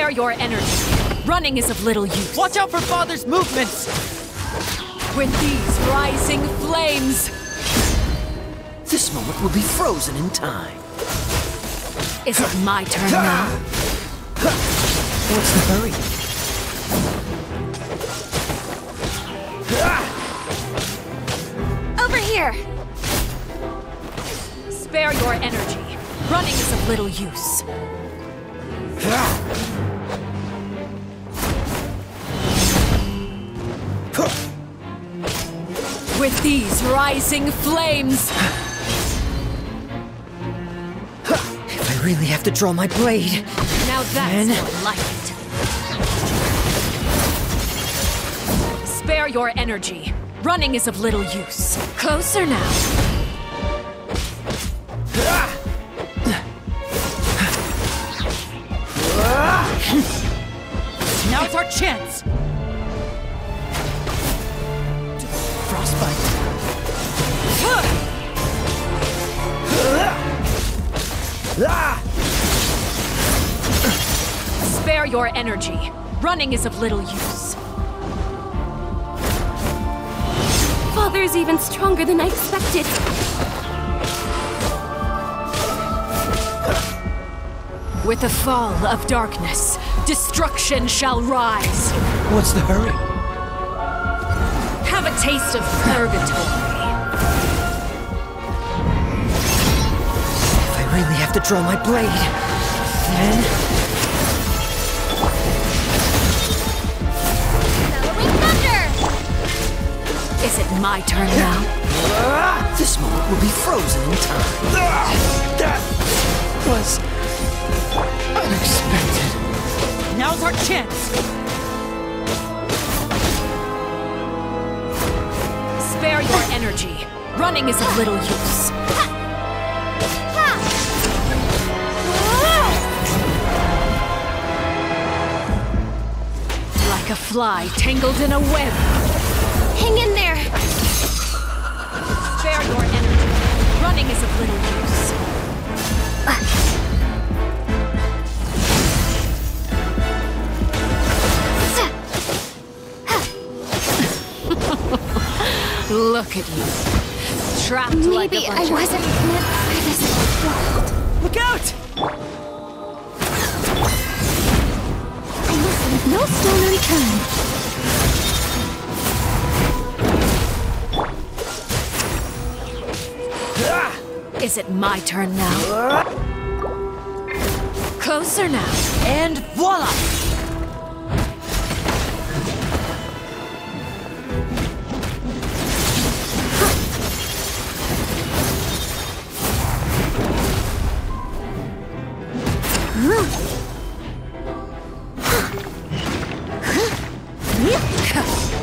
Spare your energy. Running is of little use. Watch out for Father's movements! With these rising flames! This moment will be frozen in time. Is it my turn now? What's the hurry? Over here! Spare your energy. Running is of little use. With these rising flames! If I really have to draw my blade... Now that's more like it. Spare your energy. Running is of little use. Closer now. Now it's our chance! Frostbite. Spare your energy. Running is of little use. Father's even stronger than I expected. With the fall of darkness, destruction shall rise. What's the hurry? Have a taste of purgatory. If I really have to draw my blade, then... Bellowing thunder! Is it my turn now? This moment will be frozen in time. That was... unexpected. Now's our chance! Spare your energy. Running is of little use. Like a fly tangled in a web. Hang in there! Spare your energy. Running is of little use. Look at you. Trapped like a Maybe I bunch of... wasn't meant for this world. Look out! I must leave no stone unturned. Is it my turn now? Closer now. And voila!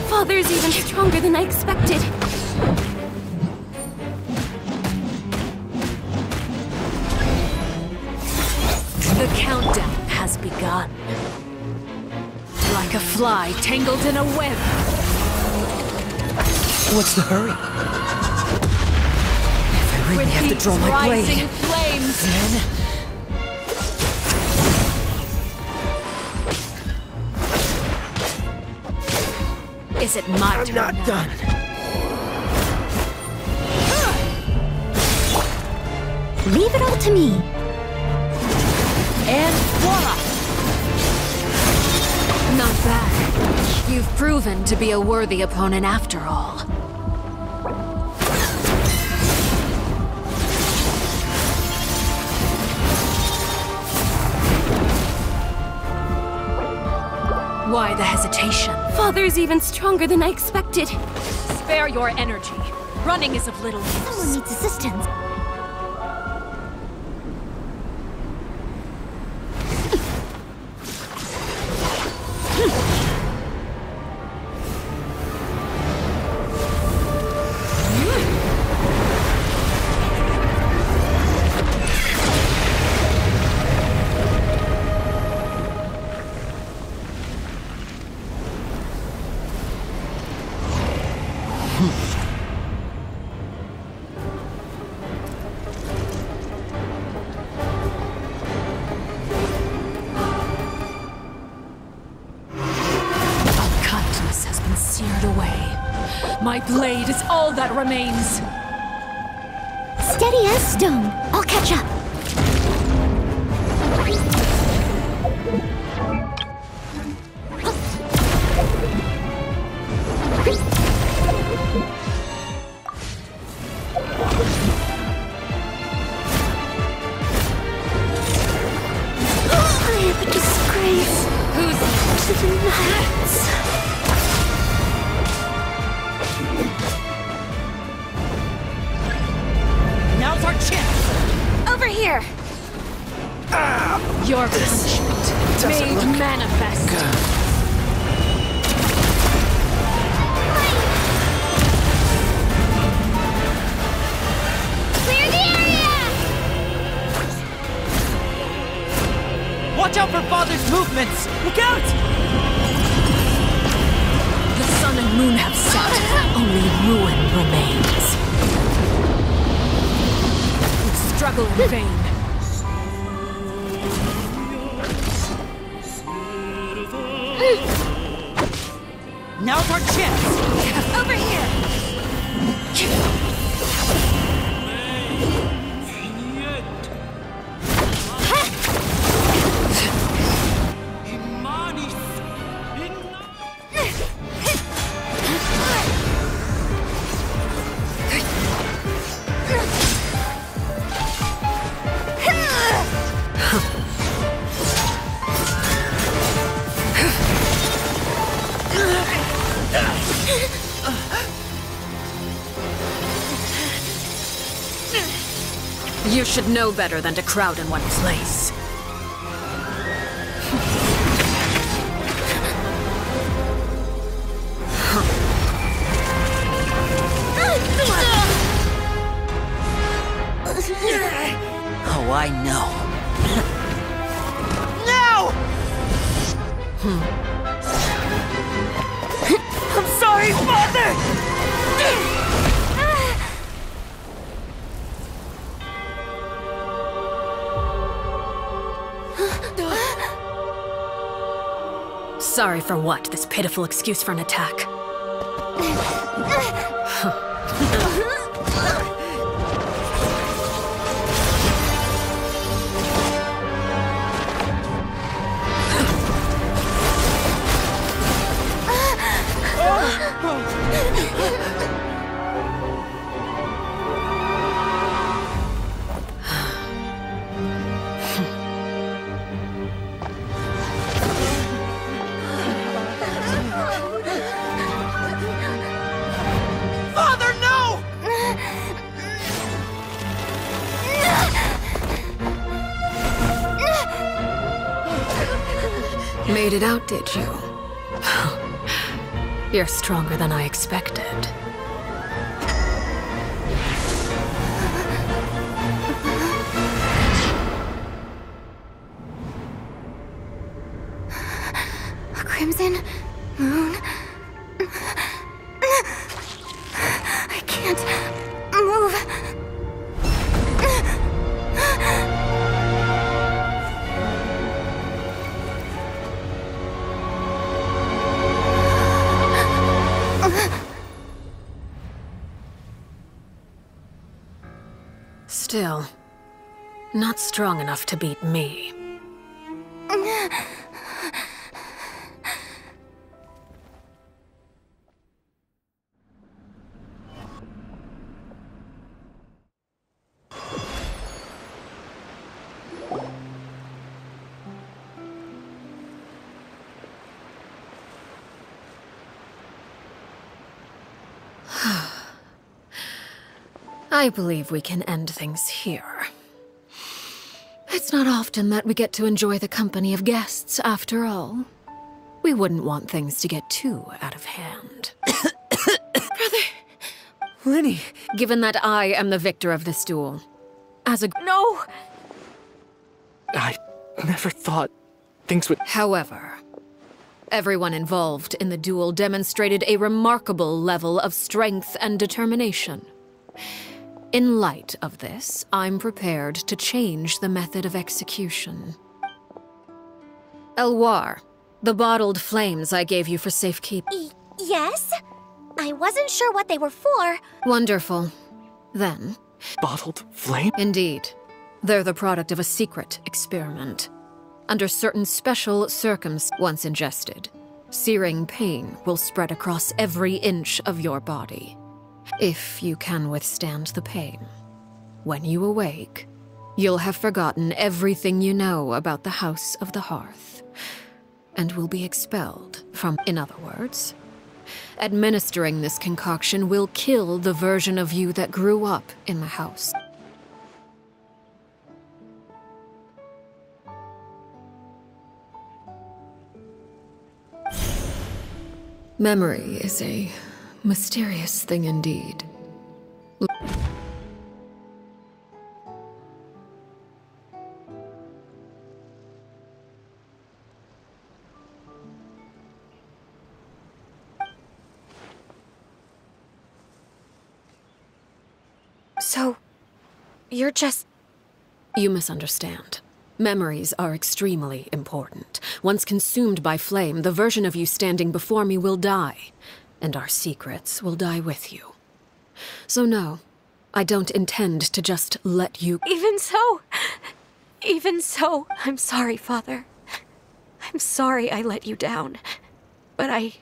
Father's even stronger than I expected. The countdown has begun. Like a fly tangled in a web. What's the hurry? If I really With have to these draw my rising blade, flames. then... Is it my I'm turn not now? done. Leave it all to me. And voila! Not bad. You've proven to be a worthy opponent after all. Why the hesitation? Father's even stronger than I expected. Spare your energy. Running is of little Someone use. needs assistance. My blade is all that remains. Steady as stone. I'll catch up. I am a disgrace. Who's to the max? Now's our chance! Over here! Your punishment made manifest. Clear the area! Watch out for Father's movements! Look out! The sun and moon have set. Only ruin remains. We struggle in vain. Now's our chance! Over here! You should know better than to crowd in one place. Oh, I know. No! I'm sorry, Father! Sorry for what? This pitiful excuse for an attack. Father, no! Made it out, did you? You're stronger than I expected. A crimson moon. I can't move. Still, not strong enough to beat me. I believe we can end things here. It's not often that we get to enjoy the company of guests, after all. We wouldn't want things to get too out of hand. Brother! Lenny! Given that I am the victor of this duel, as a... No! I never thought things would... However, everyone involved in the duel demonstrated a remarkable level of strength and determination. In light of this, I'm prepared to change the method of execution. Elwar, the bottled flames I gave you for safekeeping. Yes? I wasn't sure what they were for. Wonderful. Then, Bottled flame? indeed, they're the product of a secret experiment. Under certain special circumstances, once ingested, searing pain will spread across every inch of your body. If you can withstand the pain, when you awake, you'll have forgotten everything you know about the House of the Hearth, and will be expelled from, in other words, administering this concoction will kill the version of you that grew up in the house. Memory is a mysterious thing indeed. So, you're just... You misunderstand. Memories are extremely important. Once consumed by flame, the version of you standing before me will die, and our secrets will die with you. So no, I don't intend to just let you... Even so, I'm sorry, Father. I'm sorry I let you down. But I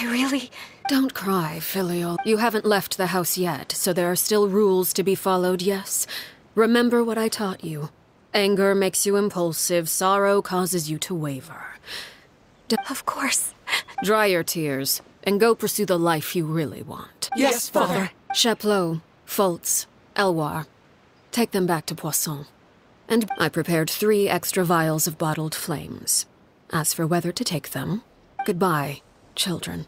really... Don't cry, filial. You haven't left the house yet, so there are still rules to be followed, yes? Remember what I taught you. Anger makes you impulsive, sorrow causes you to waver. Of course. Dry your tears, and go pursue the life you really want. Yes, Father. Chaplot, Foltz, Elwar. Take them back to Poisson. And I prepared 3 extra vials of bottled flames. As for whether to take them, goodbye, children.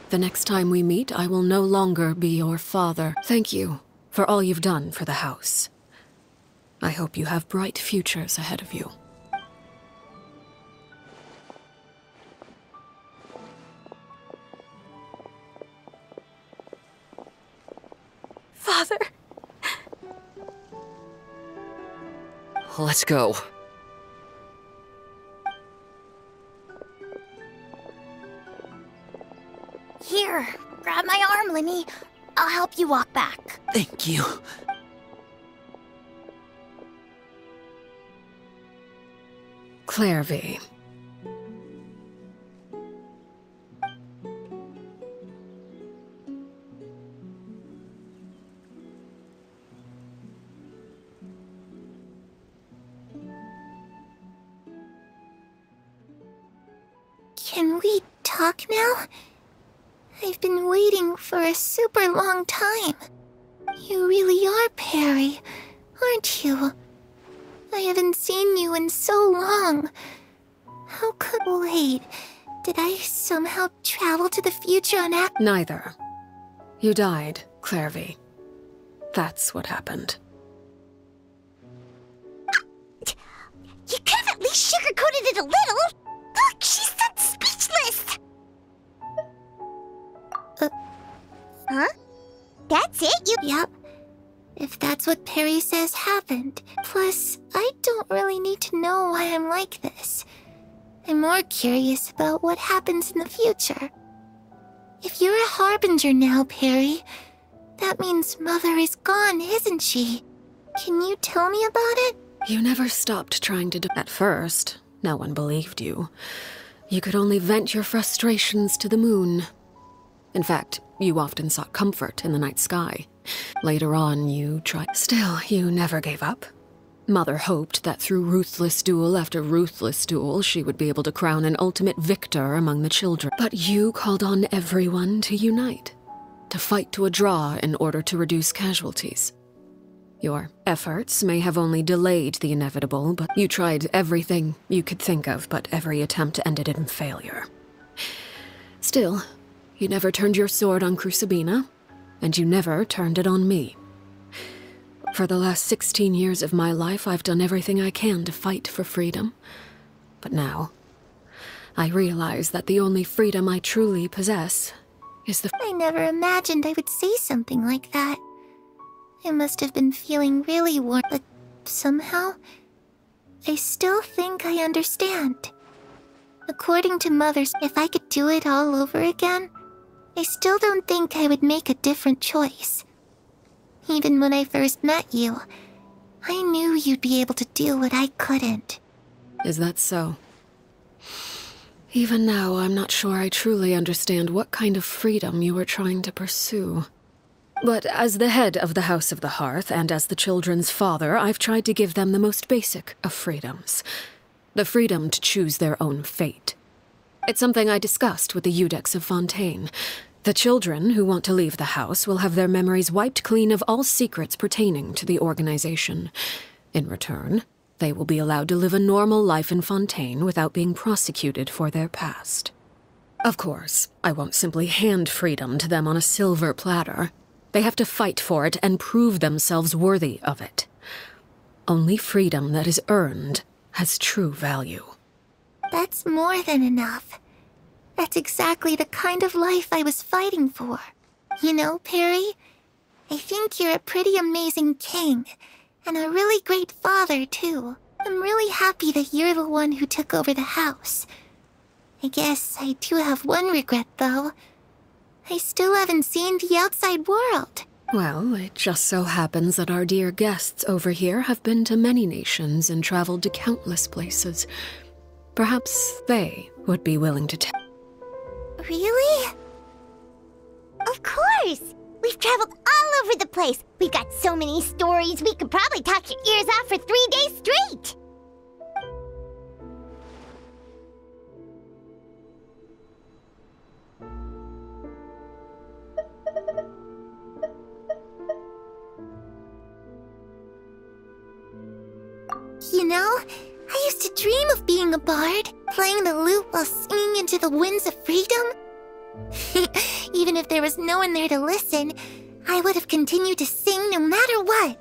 The next time we meet, I will no longer be your father. Thank you for all you've done for the house. I hope you have bright futures ahead of you. Father! Let's go. Here, grab my arm, Linny. I'll help you walk back. Thank you. Clairvy. Can we talk now? I've been waiting for a super long time. You really are Perry, aren't you? I haven't seen you in so long. How could... Wait, did I somehow travel to the future on Neither. You died, Clairvy. That's what happened. You could have at least sugarcoated it a little! Look, she's done speechless! Huh? That's it? Yep. If that's what Perry says happened. Plus, I don't really need to know why I'm like this. I'm more curious about what happens in the future. If you're a harbinger now, Perry, that means Mother is gone, isn't she? Can you tell me about it? You never stopped trying to At first, no one believed you. You could only vent your frustrations to the moon. In fact, you often sought comfort in the night sky. Later on, you tried. Still, you never gave up. Mother hoped that through ruthless duel after ruthless duel, she would be able to crown an ultimate victor among the children. But you called on everyone to unite, to fight to a draw in order to reduce casualties. Your efforts may have only delayed the inevitable, but you tried everything you could think of, but every attempt ended in failure. Still, you never turned your sword on Crucibina, and you never turned it on me. For the last 16 years of my life, I've done everything I can to fight for freedom. But now, I realize that the only freedom I truly possess is the... I never imagined I would say something like that. I must have been feeling really warm, but somehow, I still think I understand. According to Mother's, if I could do it all over again, I still don't think I would make a different choice. Even when I first met you, I knew you'd be able to do what I couldn't. Is that so? Even now, I'm not sure I truly understand what kind of freedom you were trying to pursue. But as the head of the House of the Hearth, and as the children's father, I've tried to give them the most basic of freedoms. The freedom to choose their own fate. It's something I discussed with the Eudex of Fontaine. The children who want to leave the house will have their memories wiped clean of all secrets pertaining to the organization. In return, they will be allowed to live a normal life in Fontaine without being prosecuted for their past. Of course, I won't simply hand freedom to them on a silver platter. They have to fight for it and prove themselves worthy of it. Only freedom that is earned has true value. That's more than enough. That's exactly the kind of life I was fighting for. You know, Perry, I think you're a pretty amazing king, and a really great father, too. I'm really happy that you're the one who took over the house. I guess I do have one regret, though. I still haven't seen the outside world. Well, it just so happens that our dear guests over here have been to many nations and traveled to countless places. Perhaps they would be willing to tell. Really? Of course! We've traveled all over the place. We've got so many stories, we could probably talk your ears off for 3 days straight! You know, I used to dream of being a bard, playing the lute while singing into the winds of freedom. Even if there was no one there to listen, I would have continued to sing no matter what.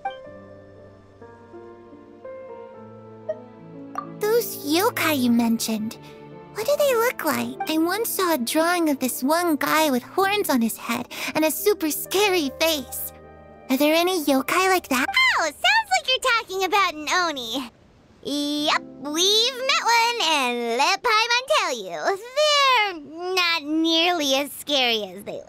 Those yokai you mentioned, what do they look like? I once saw a drawing of this one guy with horns on his head and a super scary face. Are there any yokai like that? Oh, sounds like you're talking about an Oni. Yep, we've met one, and let Paimon tell you, they're not nearly as scary as they look.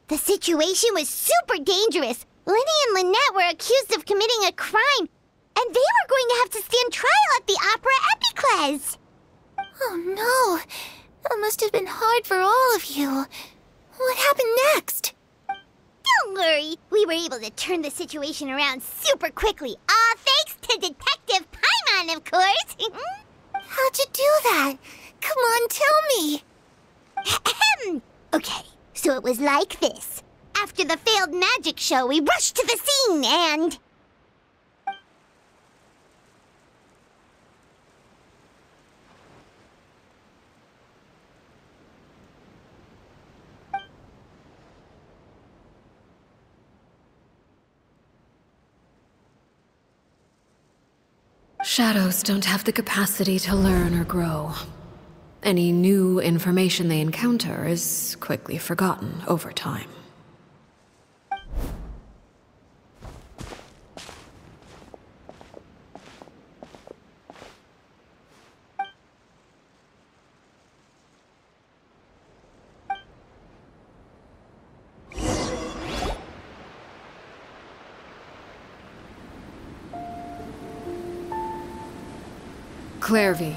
The situation was super dangerous. Lenny and Lynette were accused of committing a crime, and they were going to have to stand trial at the Opera Epicles. Oh no, that must have been hard for all of you. What happened next? Don't worry, we were able to turn the situation around super quickly, all thanks to Detective Paimon, of course. How'd you do that? Come on, tell me. Okay, so it was like this. After the failed magic show, we rushed to the scene and... Shadows don't have the capacity to learn or grow. Any new information they encounter is quickly forgotten over time. Clairvy,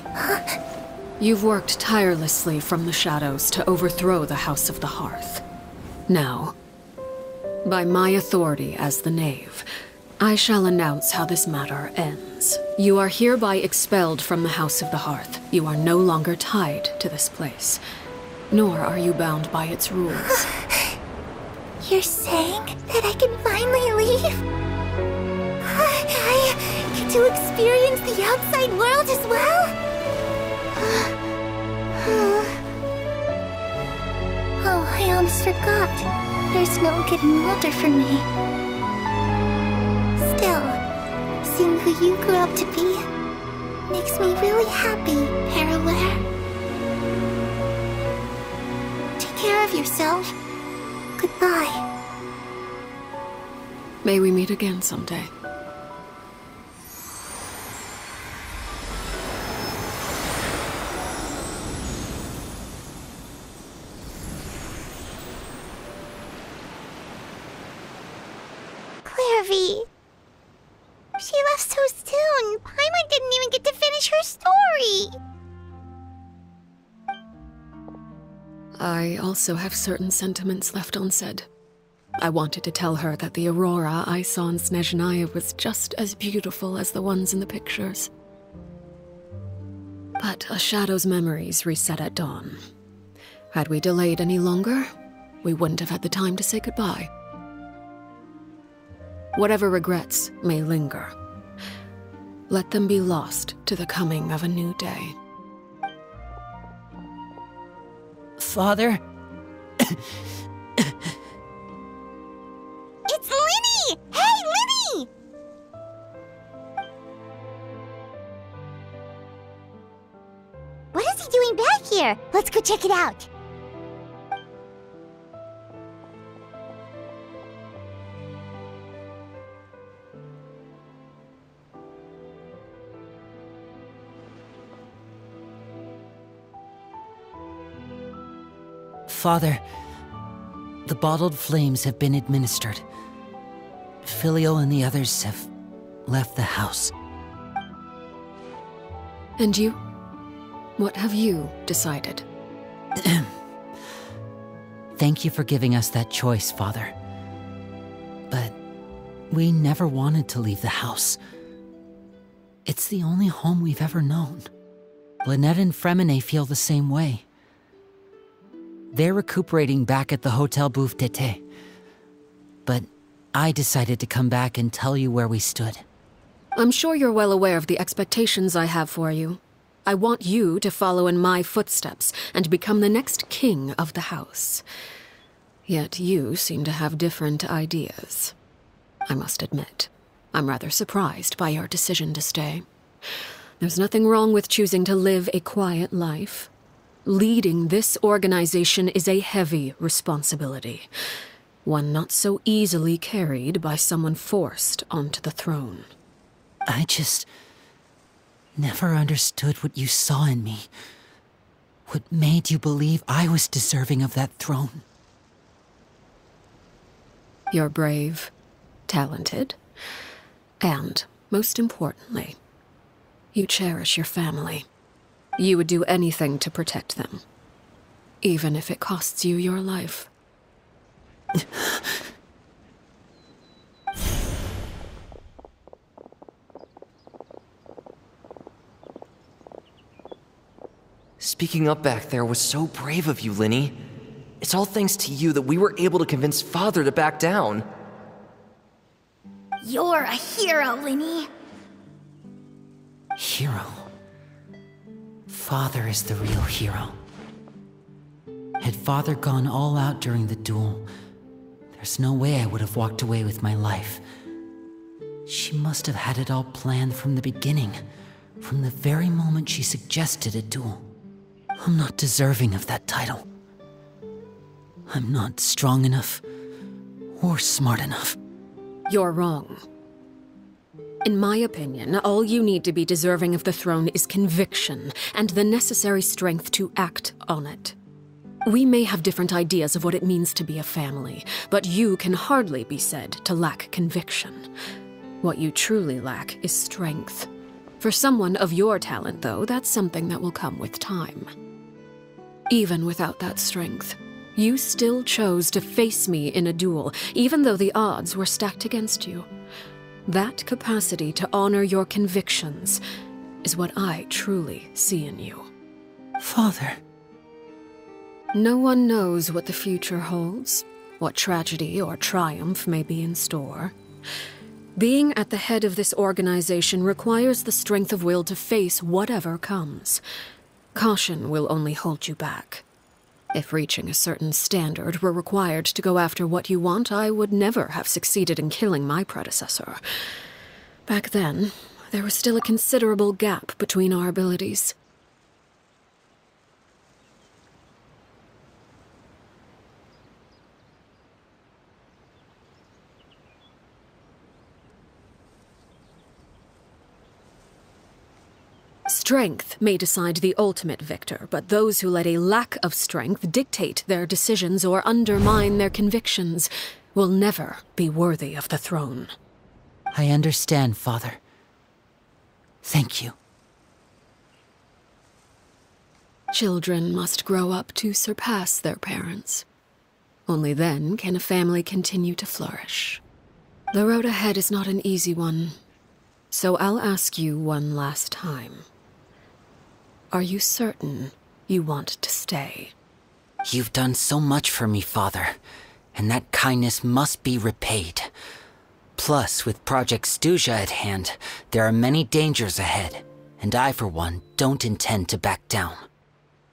you've worked tirelessly from the shadows to overthrow the House of the Hearth. Now, by my authority as the Knave, I shall announce how this matter ends. You are hereby expelled from the House of the Hearth. You are no longer tied to this place, nor are you bound by its rules. You're saying that I can finally leave? I get to experience the outside world as well? Oh, I almost forgot. There's no getting older for me. Still, seeing who you grew up to be makes me really happy, Parallel. Take care of yourself. Goodbye. May we meet again someday. Clairvy. She left so soon. Paimon didn't even get to finish her story. I also have certain sentiments left unsaid. I wanted to tell her that the aurora I saw in Snezhnaya was just as beautiful as the ones in the pictures. But a shadow's memories reset at dawn. Had we delayed any longer, we wouldn't have had the time to say goodbye. Whatever regrets may linger, let them be lost to the coming of a new day. Father? It's Lyney! Hey, Lyney! What is he doing back here? Let's go check it out. Father, the bottled flames have been administered. Filio and the others have left the house. And you? What have you decided? Thank you for giving us that choice, Father. But we never wanted to leave the house. It's the only home we've ever known. Lynette and Fremine feel the same way. They're recuperating back at the Hotel Bouffe d'été. But I decided to come back and tell you where we stood. I'm sure you're well aware of the expectations I have for you. I want you to follow in my footsteps and become the next king of the house. Yet you seem to have different ideas. I must admit, I'm rather surprised by your decision to stay. There's nothing wrong with choosing to live a quiet life. Leading this organization is a heavy responsibility, one not so easily carried by someone forced onto the throne. I just never understood what you saw in me. What made you believe I was deserving of that throne? You're brave, talented, and, most importantly, you cherish your family. You would do anything to protect them, even if it costs you your life. Speaking up back there was so brave of you, Lyney. It's all thanks to you that we were able to convince Father to back down. You're a hero, Lyney. Hero? Father is the real hero. Had Father gone all out during the duel, there's no way I would have walked away with my life. She must have had it all planned from the beginning, from the very moment she suggested a duel. I'm not deserving of that title. I'm not strong enough or smart enough. You're wrong. In my opinion, all you need to be deserving of the throne is conviction and the necessary strength to act on it. We may have different ideas of what it means to be a family, but you can hardly be said to lack conviction. What you truly lack is strength. For someone of your talent, though, that's something that will come with time. Even without that strength, you still chose to face me in a duel, even though the odds were stacked against you. That capacity to honor your convictions is what I truly see in you. Father. No one knows what the future holds, what tragedy or triumph may be in store. Being at the head of this organization requires the strength of will to face whatever comes. Caution will only hold you back. If reaching a certain standard were required to go after what you want, I would never have succeeded in killing my predecessor. Back then, there was still a considerable gap between our abilities. Strength may decide the ultimate victor, but those who let a lack of strength dictate their decisions or undermine their convictions will never be worthy of the throne. I understand, Father. Thank you. Children must grow up to surpass their parents. Only then can a family continue to flourish. The road ahead is not an easy one, so I'll ask you one last time. Are you certain you want to stay? You've done so much for me, Father, and that kindness must be repaid. Plus, with Project Stuja at hand, there are many dangers ahead, and I, for one, don't intend to back down.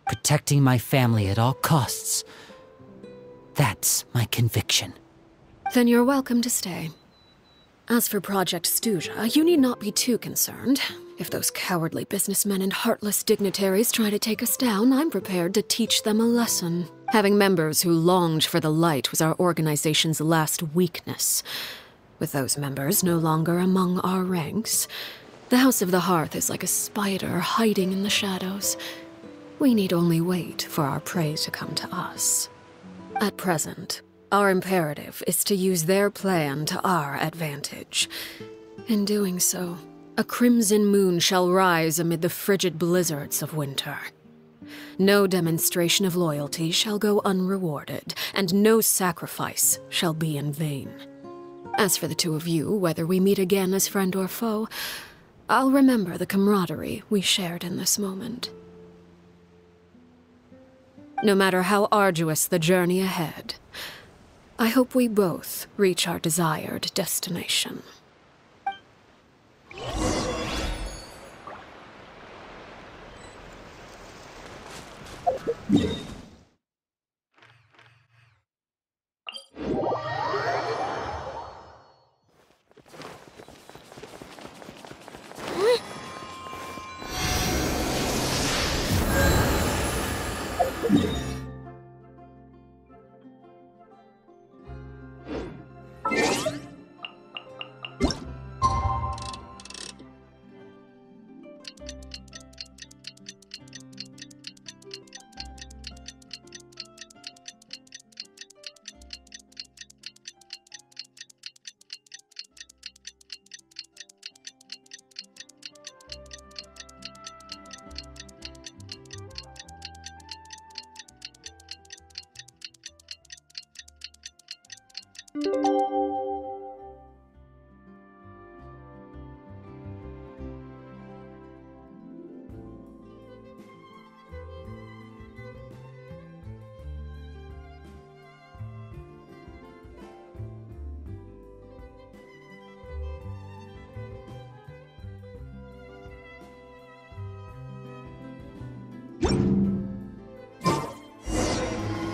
Protecting my family at all costs. That's my conviction. Then you're welcome to stay. As for Project Stuja, you need not be too concerned. If those cowardly businessmen and heartless dignitaries try to take us down, I'm prepared to teach them a lesson. Having members who longed for the light was our organization's last weakness. With those members no longer among our ranks, the House of the Hearth is like a spider hiding in the shadows. We need only wait for our prey to come to us. At present, our imperative is to use their plan to our advantage. In doing so, a crimson moon shall rise amid the frigid blizzards of winter. No demonstration of loyalty shall go unrewarded, and no sacrifice shall be in vain. As for the two of you, whether we meet again as friend or foe, I'll remember the camaraderie we shared in this moment. No matter how arduous the journey ahead, I hope we both reach our desired destination.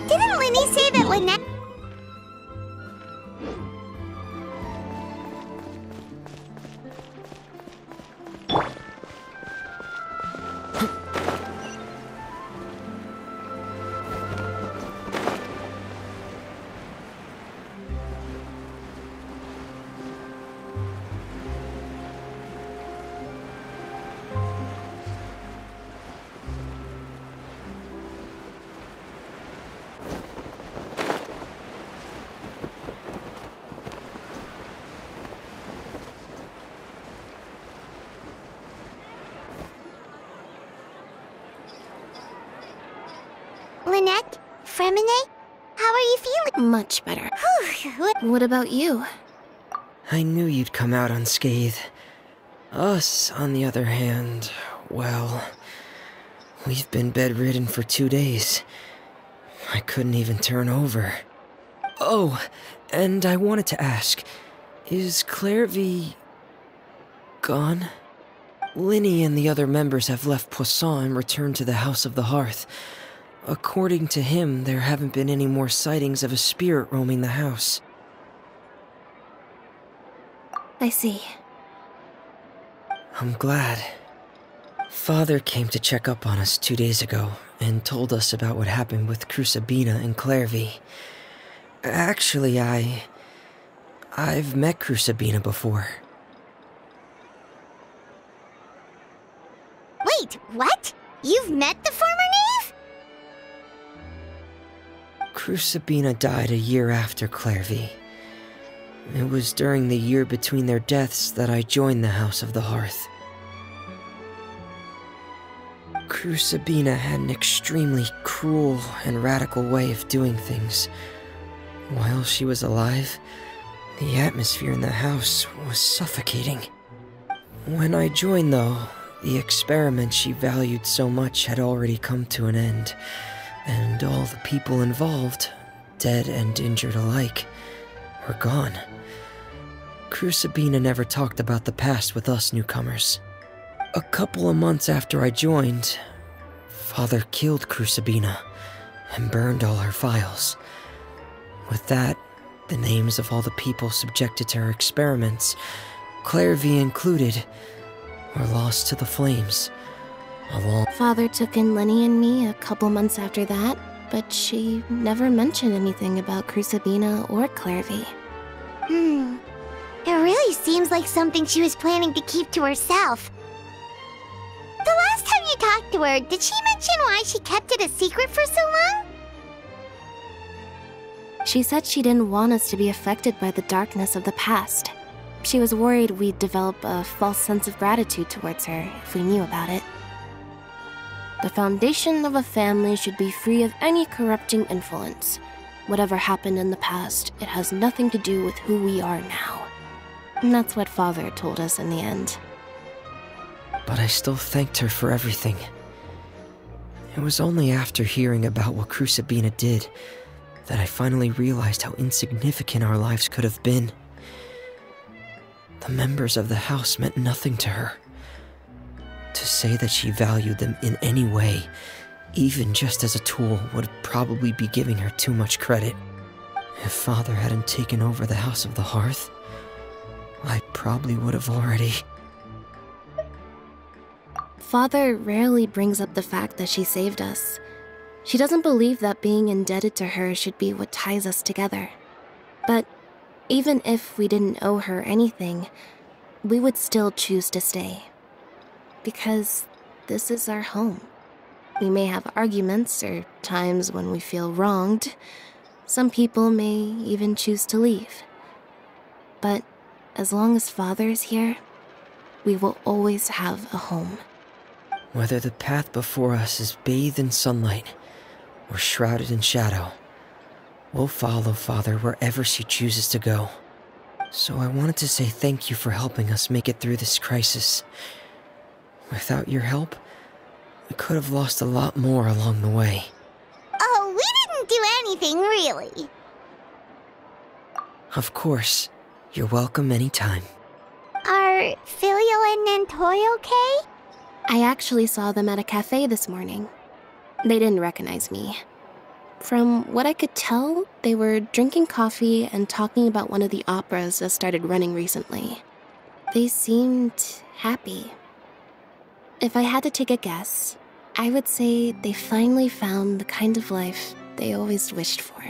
Didn't Linny say that Lynette... Lynette? Fremine? How are you feeling? Much better. Whew, What about you? I knew you'd come out unscathed. Us, on the other hand, well, we've been bedridden for 2 days. I couldn't even turn over. Oh, and I wanted to ask, is Clairvy gone? Linny and the other members have left Poisson and returned to the House of the Hearth. According to him, there haven't been any more sightings of a spirit roaming the house. I see. I'm glad. Father came to check up on us 2 days ago and told us about what happened with Crucibina and Clairvy. Actually, I've met Crucibina before. Wait, Wait, what? You've met the former Knave? Crucibina died a year after Clairvy. It was during the year between their deaths that I joined the House of the Hearth. Crucibina had an extremely cruel and radical way of doing things. While she was alive, the atmosphere in the house was suffocating. When I joined, though, the experiment she valued so much had already come to an end, and all the people involved, dead and injured alike, were gone. Crucibina never talked about the past with us newcomers. A couple of months after I joined, Father killed Crucibina and burned all her files. With that, the names of all the people subjected to her experiments, Clairvy included, were lost to the flames. Father took in Lenny and me a couple months after that, but she never mentioned anything about Crucibina or Clairvy. It really seems like something she was planning to keep to herself. The last time you talked to her, did she mention why she kept it a secret for so long? She said she didn't want us to be affected by the darkness of the past. She was worried we'd develop a false sense of gratitude towards her if we knew about it. The foundation of a family should be free of any corrupting influence. Whatever happened in the past, it has nothing to do with who we are now. And that's what Father told us in the end. But I still thanked her for everything. It was only after hearing about what Crucibina did that I finally realized how insignificant our lives could have been. The members of the house meant nothing to her. To say that she valued them in any way, even just as a tool, would probably be giving her too much credit. If Father hadn't taken over the House of the Hearth, I probably would have already... Father rarely brings up the fact that she saved us. She doesn't believe that being indebted to her should be what ties us together. But even if we didn't owe her anything, we would still choose to stay. Because this is our home. We may have arguments or times when we feel wronged. Some people may even choose to leave. But as long as Father is here, we will always have a home. Whether the path before us is bathed in sunlight or shrouded in shadow, we'll follow Father wherever she chooses to go. So I wanted to say thank you for helping us make it through this crisis. Without your help, we could have lost a lot more along the way. Oh, we didn't do anything, really. Of course. You're welcome anytime. Are Filial and Nantoy okay? I actually saw them at a cafe this morning. They didn't recognize me. From what I could tell, they were drinking coffee and talking about one of the operas that started running recently. They seemed happy. If I had to take a guess, I would say they finally found the kind of life they always wished for.